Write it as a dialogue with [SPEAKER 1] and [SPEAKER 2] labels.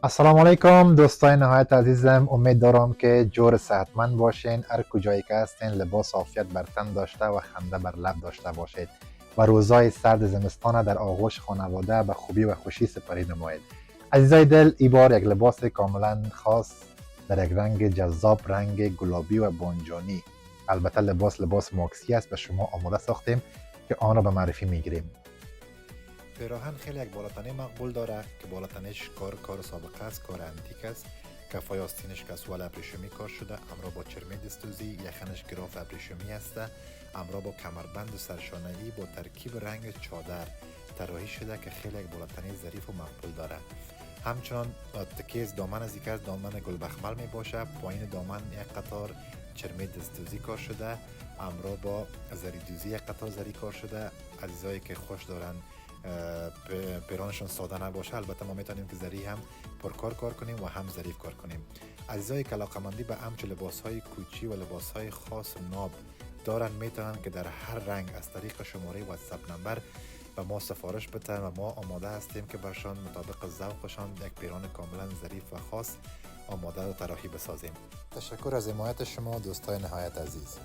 [SPEAKER 1] السلام علیکم دوستای نهایت عزیزم، امید دارم که جور صحتمند باشین. هر کجایی که هستین لباس عافیت بر تن داشته و خنده بر لب داشته باشید و روزای سرد زمستان در آغوش خانواده به خوبی و خوشی سپری نمایید. عزیزای دل، این بار یک لباس کاملا خاص در یک رنگ جذاب، رنگ گلابی و بانجانی. البته لباس ماکسی است، به شما آماده ساختیم که آن را به معرفی میگیریم. پیراهن خیلی یک بالاتنه مقبول داره که بالاتنش کار سابقه است، کار انتیک است. کفای آستینش کسوال ابریشمی کار شده، همراه با چرمی دستوزی. یخنش گراف ابریشمی است، همراه با کمربند و سرشانه‌ای با ترکیب رنگ چادر طراحی شده که خیلی یک بالاتنه ظریف و مقبول داره. همچنان تکیه دامن از یک از دامن گلبخمل می باشه. پایین دامن یک قطار چرمی دستوزی کار شده، همراه با زری دوزی یک قطار زری کار شده. عزیزایی که خوش دارن پیرانشون ساده نباشه، البته ما میتونیم که زری هم پرکار کار کنیم و هم ظریف کار کنیم. عزیزایی که علاقمندی به همچه لباس های کوچی و لباس های خاص و ناب دارن، میتونن که در هر رنگ از طریق شماره واتساپ نمبر به ما سفارش بدن و ما آماده هستیم که برشان مطابق ذوقشان یک پیران کاملا ظریف و خاص آماده و طراحی بسازیم. تشکر از حمایت شما دوستای نهایت عزیز.